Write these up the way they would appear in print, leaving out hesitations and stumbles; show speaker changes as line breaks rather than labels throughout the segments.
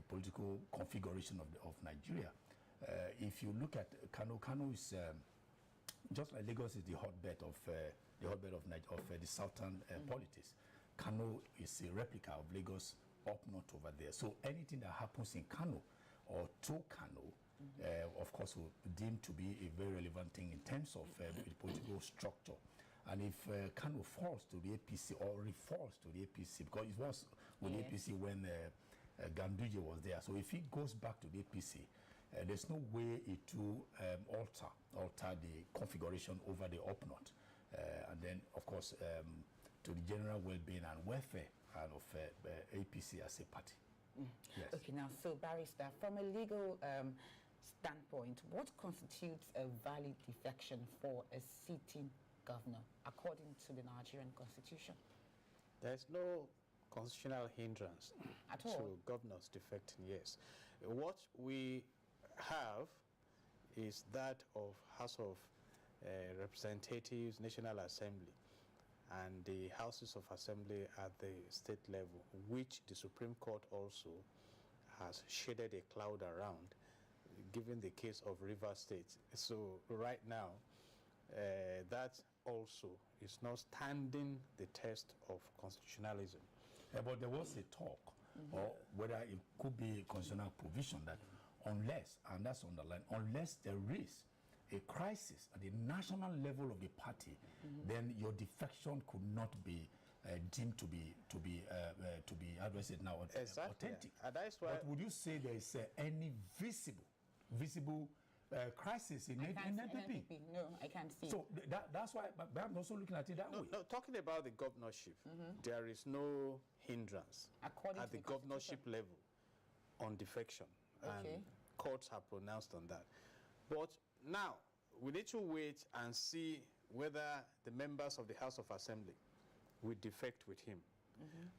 political configuration of Nigeria. If you look at Kano, Kano is just like Lagos is the hotbed of the southern politics. Kano is a replica of Lagos up north over there. So anything that happens in Kano or to Kano, of course, will be deemed to be a very relevant thing in terms of the political structure. And if Kano falls to the APC or refalls to the APC, because it was with the APC when Ganduje was there. So if he goes back to the APC, there's no way it will alter the configuration over the up north. And then, of course, to the general well-being and welfare and of APC as a party. Yes.
Okay, now, so Barrister, from a legal standpoint, what constitutes a valid defection for a sitting governor, according to the Nigerian Constitution?
There's no constitutional hindrance
at all
to governors defecting, yes. What we have is that of House of Representatives, National Assembly, and the Houses of Assembly at the state level, which the Supreme Court also has shaded a cloud around, given the case of Rivers State. So right now, that also is not standing the test of constitutionalism.
But there was a talk, or whether it could be a constitutional provision that unless, and that's underlined, unless there is a crisis at the national level of the party, then your defection could not be deemed to be how do I say it now, authentic.
And that's why.
But would you say there is any visible crisis in NNPP?
No, I can't see.
So that's why, but I'm also looking at it that way.
No, talking about the governorship, there is no hindrance
according
at
to
the governorship level on defection.
Okay.
And courts have pronounced on that. But now, we need to wait and see whether the members of the House of Assembly will defect with him.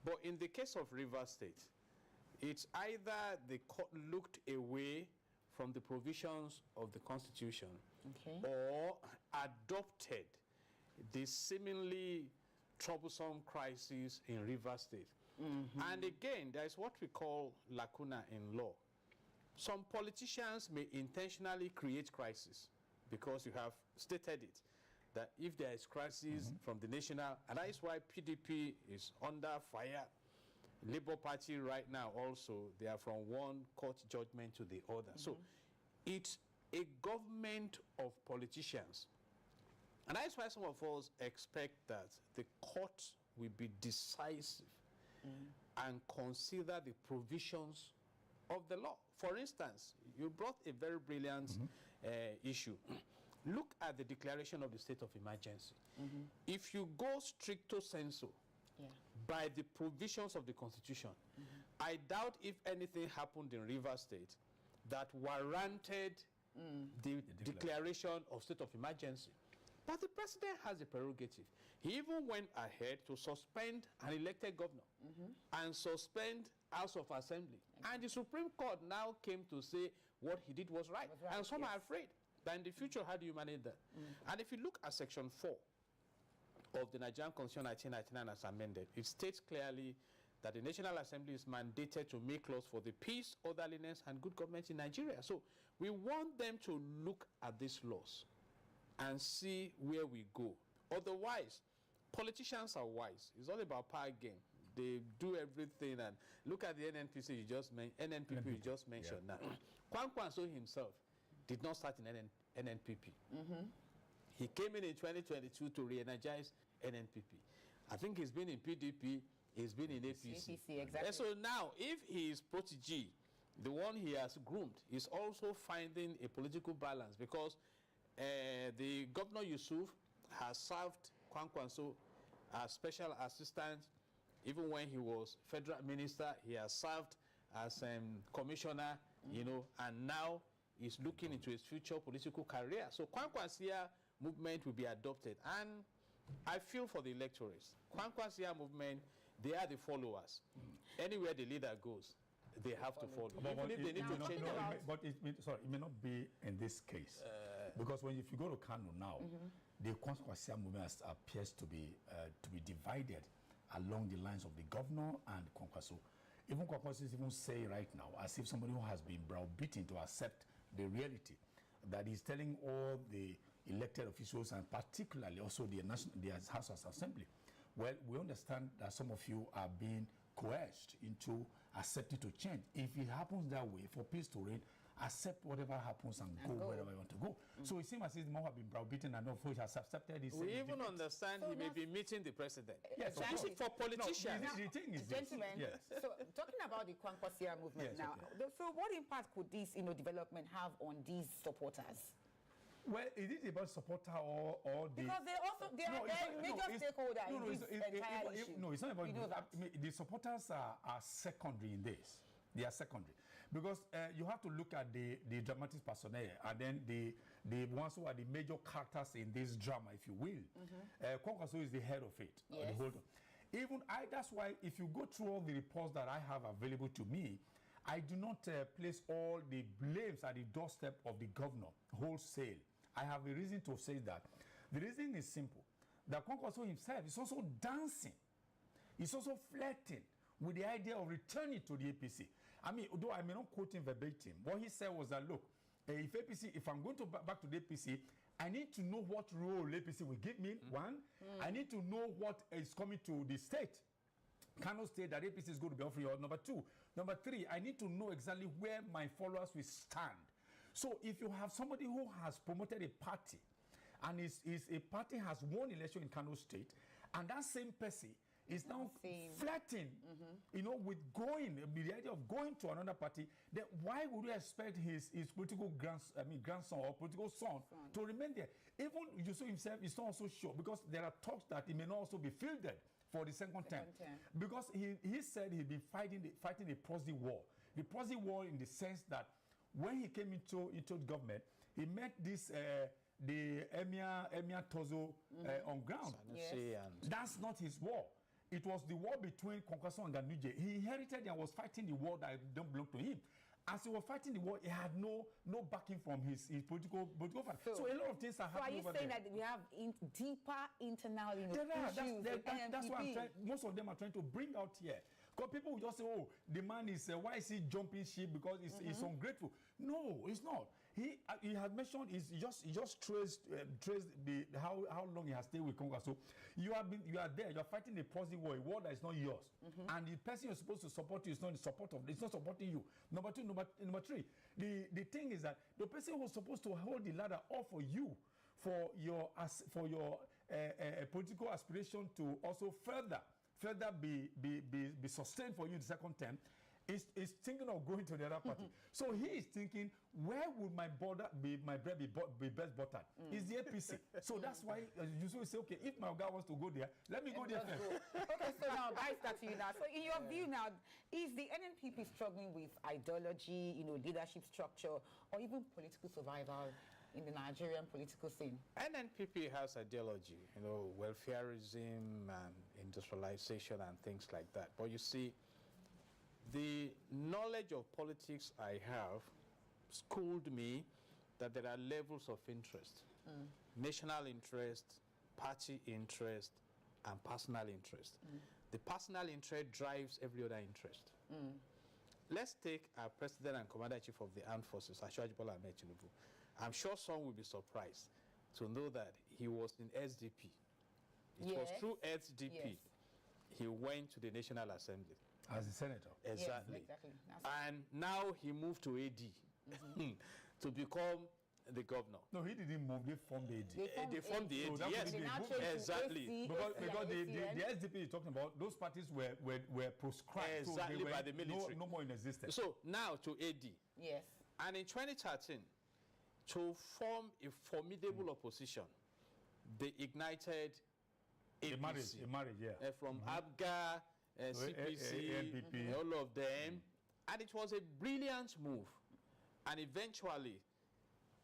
But in the case of Rivers State, it's either the court looked away from the provisions of the Constitution or adopted the seemingly troublesome crisis in Rivers State. And again, there is what we call lacuna in law. Some politicians may intentionally create crisis because you have stated it, that if there is crisis from the national, and that is why PDP is under fire. Labour Party right now also, they are from one court judgment to the other. So it's a government of politicians. And that is why some of us expect that the court will be decisive and consider the provisions of the law. For instance, you brought a very brilliant issue. Look at the declaration of the state of emergency. If you go stricto sensu by the provisions of the Constitution, I doubt if anything happened in Rivers State that warranted the declaration of state of emergency. But the president has a prerogative. He even went ahead to suspend an elected governor and suspend House of Assembly. And the Supreme Court now came to say what he did was right. And some are afraid that in the future, how do you manage that? And if you look at Section 4 of the Nigerian Constitution 1999 as amended, it states clearly that the National Assembly is mandated to make laws for the peace, orderliness, and good government in Nigeria. So we want them to look at these laws and see where we go. Otherwise, politicians are wise. It's all about power game. They do everything. And look at the NNPP you just mentioned now. Kwankwaso himself did not start in NNPP. He came in 2022 to re-energize NNPP. I think he's been in PDP, he's been in APC.
Exactly.
And so now, if his protege, the one he has groomed, is also finding a political balance, because the governor Yusuf has served Kwankwaso as special assistant. Even when he was federal minister, he has served as commissioner, you know, and now he's looking into his future political career. So Kwankwasia movement will be adopted. And I feel for the electorates. Kwankwasia movement, they are the followers. Anywhere the leader goes, they have to follow. Even if they need to change.
But it may not be in this case. Because if you go to Kano now, the Kwankwasia movement appears to be divided along the lines of the governor and Kwankwaso. Even Kwakwasi's even say right now, as if somebody who has been browbeaten to accept the reality, that he's telling all the elected officials and particularly also the House of Assembly, well, we understand that some of you are being coerced into accepting to change. If it happens that way, for peace to reign, accept whatever happens and go wherever you want to go. So it seems as if the more have been browbeaten and of which has accepted this.
We even understand he may be meeting the president.
Yes,
Exactly.
For politicians.
No, the thing is this.
Gentlemen,
Yes.
so talking about the Kwankwasia movement
Yes,
now, so what impact could this development have on these supporters?
Well, is it about supporter or the...
Because they are a major stakeholder in this entire issue.
No, it's not about...
You know that.
I mean, the supporters are secondary in this. They are secondary. Because you have to look at the dramatic personnel and then the ones who are the major characters in this drama, if you will. Kwankwaso is the head of it.
Yes.
The whole, even that's why if you go through all the reports that I have available to me, I do not place all the blames at the doorstep of the governor wholesale. I have a reason to say that. The reason is simple. That Kwankwaso himself is also dancing. He's also flirting with the idea of returning to the APC. I mean, although I may not quote him verbatim, what he said was that, look, if I'm going to back to the APC, I need to know what role APC will give me, one. I need to know what is coming to the state. Kano State that APC is going to be offering, or number two. Number three, I need to know exactly where my followers will stand. So if you have somebody who has promoted a party, and a party has won election in Kano State, and that same person is now flirting, with the idea of going to another party, then why would you expect his political grandson or political son to remain there? Even Yusuf himself is not also sure, because there are talks that he may not also be fielded for the second term. Because he said he'd been fighting a proxy war. The proxy war in the sense that when he came into government, he met this the Emir Tozo on ground.
Yes.
That's not his war. It was the war between Kwankwaso and Ganduje. He inherited and was fighting the war that don't belong to him. As he was fighting the war, he had no backing from his political family. So a lot of things are happening.
So are you saying that we have deeper internal issues?
That's what I'm trying. Most of them are trying to bring out here. Because people will just say, oh, the man is, why is he jumping ship because he's ungrateful? No, it's not. He has mentioned, he just traced how long he has stayed with Congress. So you are there, you are fighting a proxy war, a war that is not yours. And the person you're supposed to support you is not it's not supporting you. Number two, number three, the thing is that the person who's supposed to hold the ladder up for you, for your political aspiration to also further be sustained for you in the second term, is thinking of going to the other party. So he is thinking, where would my bread be best buttered? Is the APC. So that's why you say, okay, if my guy wants to go there, let me go there first.
Okay, so now I start to you now. So in your view now, is the NNPP struggling with ideology, leadership structure, or even political survival in the Nigerian political scene?
NNPP has ideology, welfareism and industrialization and things like that. But you see, the knowledge of politics I have schooled me that there are levels of interest. National interest, party interest, and personal interest. The personal interest drives every other interest. Let's take our President and Commander-in-Chief of the Armed Forces, Asiwaju Bola Ahmed Tinubu. I'm sure some will be surprised to know that he was in SDP. It was through SDP he went to the National Assembly.
As a senator.
Exactly.
Yes, exactly.
And now he moved to AD to become the governor.
No, he didn't move. They formed the AD.
They formed the AD, yes. Exactly.
Because the SDP is talking about, those parties were proscribed.
Exactly, by the military.
No more in existence.
So now to AD.
Yes.
And in 2013, to form a formidable opposition, they ignited APC.
A marriage, yeah.
From ABGA, CPC,
NNPP.
all of them. And it was a brilliant move. And eventually,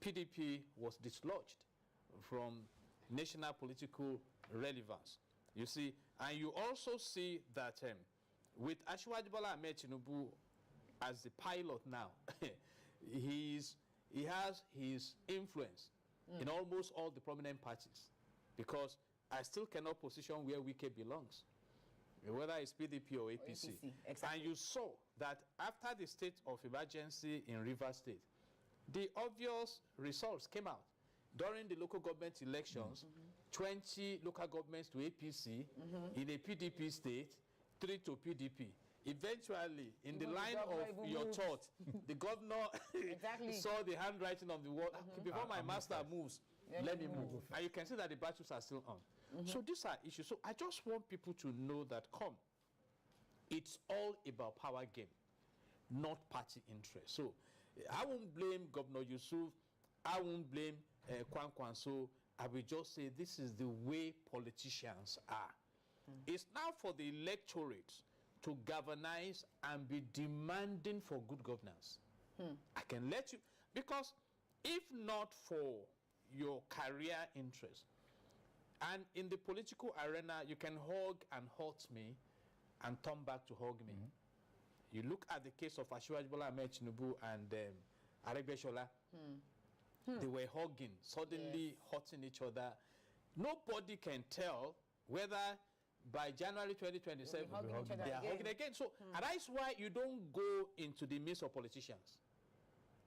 PDP was dislodged from national political relevance. You see, and you also see that with Asiwaju Bola Ahmed Tinubu as the pilot now, he has his influence in almost all the prominent parties, because I still cannot position where Wike belongs. whether it's PDP or APC.
Exactly.
And you saw that after the state of emergency in Rivers State, the obvious results came out. During the local government elections, 20 local governments to APC in a PDP state, 3 to PDP. Eventually, in the line of your thought, the governor saw the handwriting of the wall. Before my master moves, let me move. And you can see that the battles are still on. So these are issues. So I just want people to know that, it's all about power game, not party interest. So I won't blame Governor Yusuf. I won't blame Kwankwanso. I will just say this is the way politicians are. It's now for the electorate to galvanize and be demanding for good governance. I can let you, because if not for your career interest, and in the political arena, you can hug and hurt me and turn back to hug me. You look at the case of Asiwaju Bola Ahmed Tinubu and Aregbesola. They were hugging, suddenly hurting each other. Nobody can tell whether by January 2027 they are hugging again. So and that's why you don't go into the midst of politicians.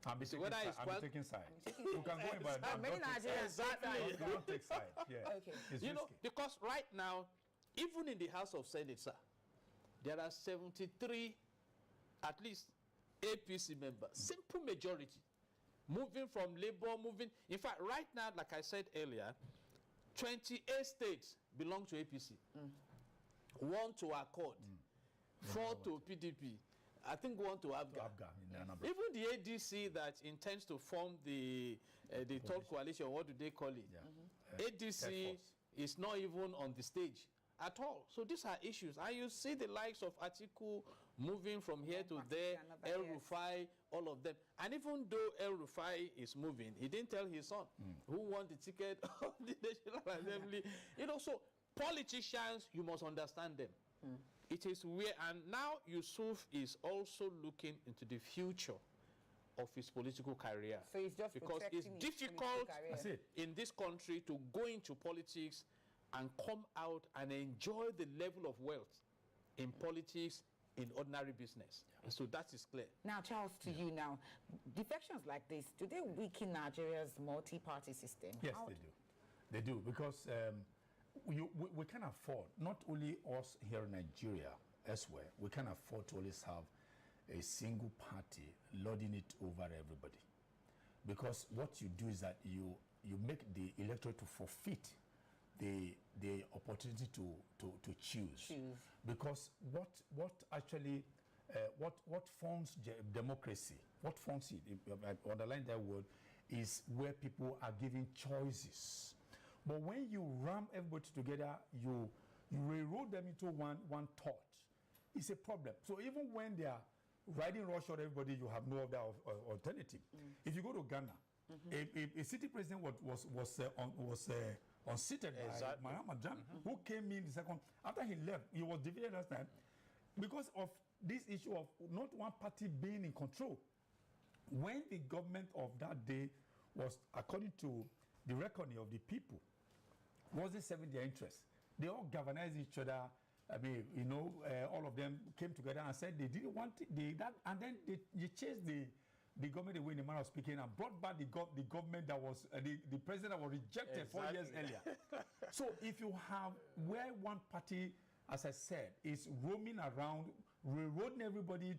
I'm taking sides. You can go in, but
many Nigerians
exactly.
don't take sides. Yeah.
Okay.
It's
You know,
risky.
because right now, even in the House of Senate, sir, there are 73, at least, APC members. Simple majority. Moving from Labour, in fact, right now, like I said earlier, 28 states belong to APC. 1 to Accord, 4 to PDP, I think 1 to ABGA. Even the ADC that intends to form the third coalition, what do they call it? ADC is not even on the stage at all. So these are issues. And you see the likes of Atiku moving from here to there, El Rufai, all of them. And even though El Rufai is moving, he didn't tell his son who won the ticket of the National Assembly. You know, so politicians, you must understand them. It is where, and now Yusuf is also looking into the future of his political career.
So it's just
because it's
protecting his
difficult
political career.
in this country to go into politics and come out and enjoy the level of wealth in politics in ordinary business. So that is clear.
Now, Charles, to you now, defections like this, do they weaken Nigeria's multi-party system?
Yes, they do. They do, because we can afford, not only us here in Nigeria, elsewhere, we can afford to always have a single party lording it over everybody. Because what you do is that you make the electorate to forfeit the opportunity to choose. Because what actually what forms democracy, what forms it, I underline that word, is where people are given choices. But when you ram everybody together, you railroad them into one thought. It's a problem. So even when they are riding rush on everybody, you have no other alternative. If you go to Ghana, a city president was unseated by Mahama Jan, who came in the second. After he left, he was defeated last time because of this issue of not one party being in control. When the government of that day was, according to the reckoning of the people, wasn't serving their interests, they all galvanized each other. I mean, you know, all of them came together and said they didn't want it, and then they chased the government away in the manner of speaking and brought back the government that was the president that was rejected 4 years earlier. So if you have where one party, as I said, is roaming around, railroading everybody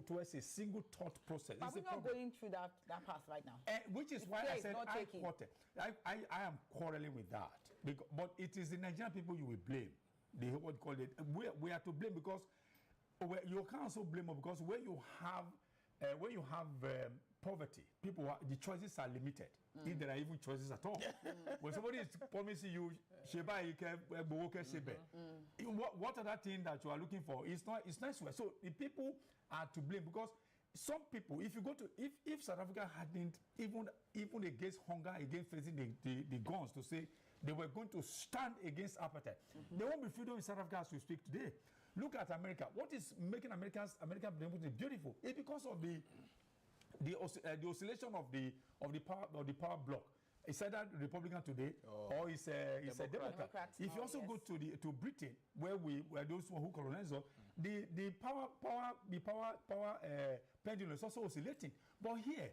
towards a single thought process.
But we're not going through that path right now.
Which is why I said I am quarreling with that. But it is the Nigerian people you will blame. What call it? We are to blame because you can't also blame them because when you have poverty, the choices are limited. If there are even choices at all. When somebody is promising you, what other thing that you are looking for? It's not swear. So the people are to blame because some people, if South Africa hadn't even against hunger, against facing the guns to say they were going to stand against apartheid, there won't be freedom in South Africa as we speak today. Look at America. What is making America beautiful? It's because of the oscillation of the power block. It's either Republican today or it's a Democrat. If you also go to Britain, where those who colonize us, the power pendulum is also oscillating. But here,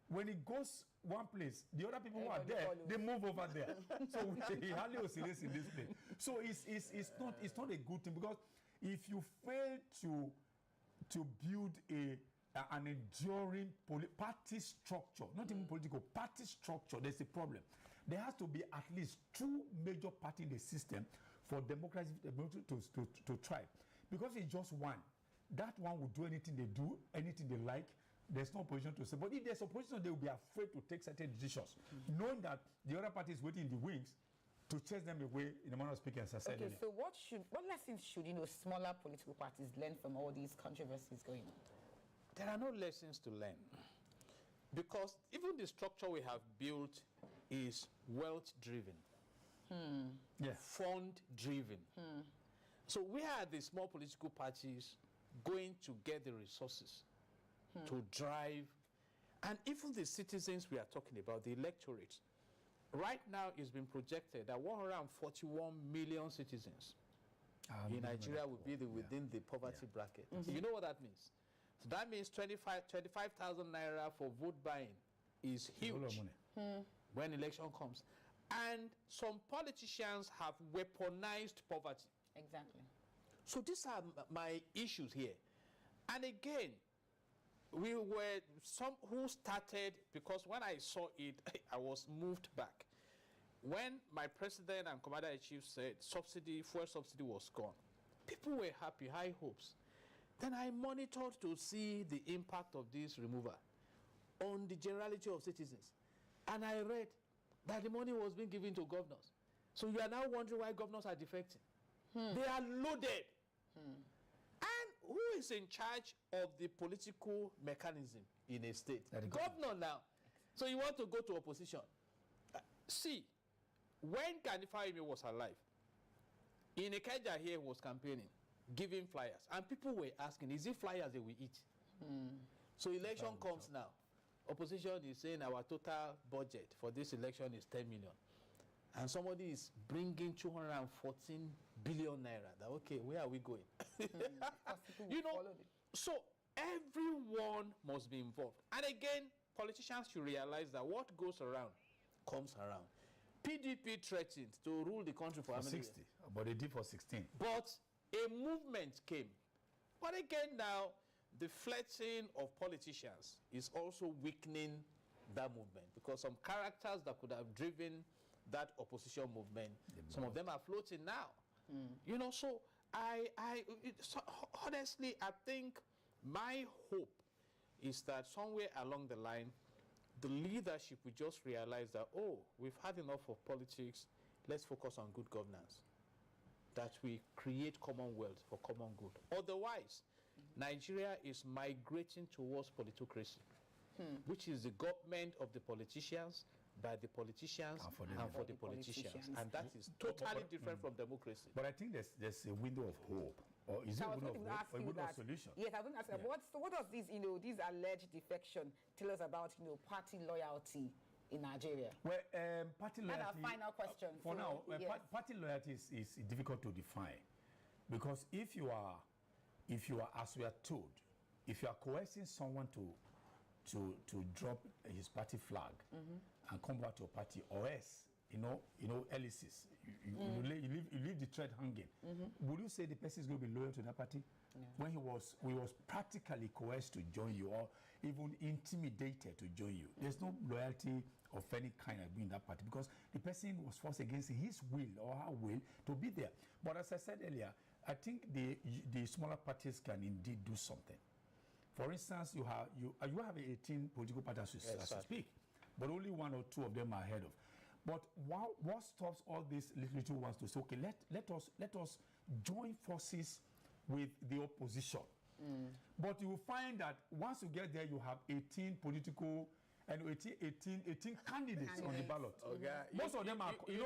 when it goes one place, the other people who are there, they move over there. So he hardly oscillates in this place. So it's not a good thing, because if you fail to build an enduring party structure, not even political, party structure, there's a problem. There has to be at least 2 major parties in the system for democracy to thrive. Because it's just one, that one will do anything they do, anything they like. There's no opposition to say. But if there's opposition, they will be afraid to take certain decisions, knowing that the other party is waiting in the wings to chase them away, in the manner of speaking, as I said earlier.
So what lessons should smaller political parties learn from all these controversies going on?
There are no lessons to learn, because even the structure we have built is wealth-driven, fund-driven. So where are the small political parties going to get the resources to drive? And even the citizens we are talking about, the electorate, right now it's been projected that 141 million citizens in Nigeria will be within the poverty bracket. You know what that means? So that means 25,000 naira for vote buying is huge when election comes. And some politicians have weaponized poverty.
Exactly.
So these are my issues here. And again, we were some who started, because when I saw it, I was moved back. When my president and commander-in-chief said fuel subsidy was gone, people were happy, high hopes. Then I monitored to see the impact of this removal on the generality of citizens. And I read that the money was being given to governors. So you are now wondering why governors are defecting. They are loaded. And who is in charge of the political mechanism in a state? Governor now. So you want to go to opposition. See, when Kanifayemi was alive, in Ikeja here was campaigning, giving flyers. And people were asking, is it flyers they will eat? So election comes now. Opposition is saying our total budget for this election is 10 million. And somebody is bringing 214 billion naira. That, okay, where are we going? So everyone must be involved. And again, politicians should realize that what goes around comes around. PDP threatened to rule the country for 60,
but they did for 16.
But a movement came. But again now, the flirting of politicians is also weakening that movement, because some characters that could have driven that opposition movement, some of them are floating now. So honestly, I think my hope is that somewhere along the line, the leadership will just realize that, we've had enough of politics, let's focus on good governance, that we create commonwealth for common good. Otherwise, Nigeria is migrating towards politocracy, which is the government of the politicians, by the politicians, and for the politicians. And that is totally different from democracy.
But I think there's a window of hope. Or is it a window of hope or a window of solution?
Yes, I was going to ask, what does this, these alleged defection tell us about, party loyalty in Nigeria?
Well, party loyalty...
And our final question.
For now, party loyalty is difficult to define, because if you are, as we are told, if you are coercing someone to drop his party flag and come back to your party, or else, Elysis, you leave the thread hanging. Would you say the person is going to be loyal to that party? No. When he was practically coerced to join you, or even intimidated to join you? There's no loyalty of any kind in that party, because the person was forced against his will or her will to be there. But as I said earlier, I think the smaller parties can indeed do something. For instance, you have 18 political parties as you speak, but only 1 or 2 of them are ahead of. But what stops all these little ones to say, okay, let us join forces with the opposition? But you will find that once you get there, you have 18 political and 18 candidates on the ballot.
Okay.
Most of them are, you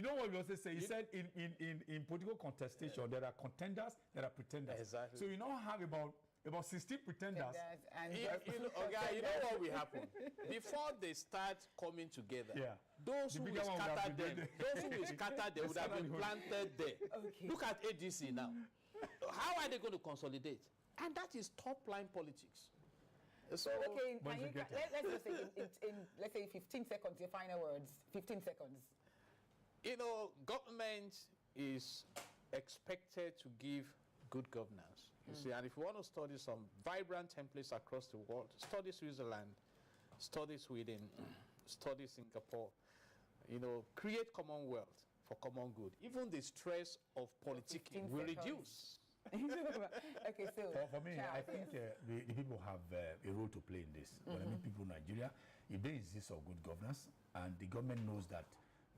know what we also say? He said in political contestation, there are contenders, there are pretenders.
Exactly.
So you now have about about 16 pretenders.
And
You know, okay, you know what will happen? Before they start coming together,
Yeah.
those
The
who will
bigger one would have
scatter
been
them,
there.
those who will scatter them would have been planted there.
Okay.
Look at ADC now. How are they going to consolidate? And that is top-line politics. So,
Okay,
Once you get it.
let's just say let's say 15 seconds, your final words. 15 seconds.
you know, government is expected to give good governance. You see, and if you want to study some vibrant templates across the world, study Switzerland, study Sweden, study Singapore, you know, create commonwealth for common good. Even the stress of politicking
15
will
seconds.
reduce.
Okay, so
For me, I
Charles,
think
yes.
the people have a role to play in this. When I mean people in Nigeria, if there exists of good governance and the government knows that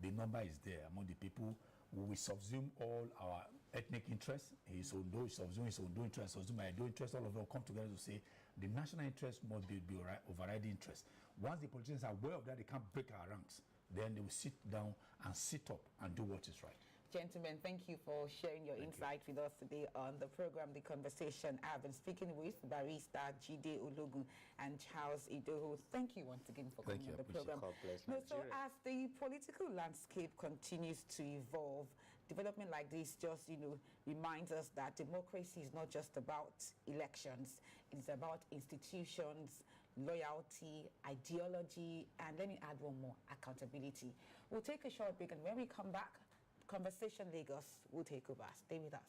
the number is there among the people, we will subsume all our ethnic interests. His Ondo is subsume his Ondo interest, subsume my Edo interest. All of them come together to say the national interest must be overriding interest. Once the politicians are aware of that, they can't break our ranks. Then they will sit down and sit up and do what is right.
Gentlemen, thank you for sharing your insight with us today on the program, The Conversation. I've been speaking with Barrister Jide Ologun and Charles Idoho. Thank you once again for coming on the program.
God bless
No, so
Nigeria.
as the political landscape continues to evolve, development like this just, reminds us that democracy is not just about elections. It's about institutions, loyalty, ideology, and let me add one more, accountability. We'll take a short break, and when we come back, Conversation Lagos will take over. Stay with us.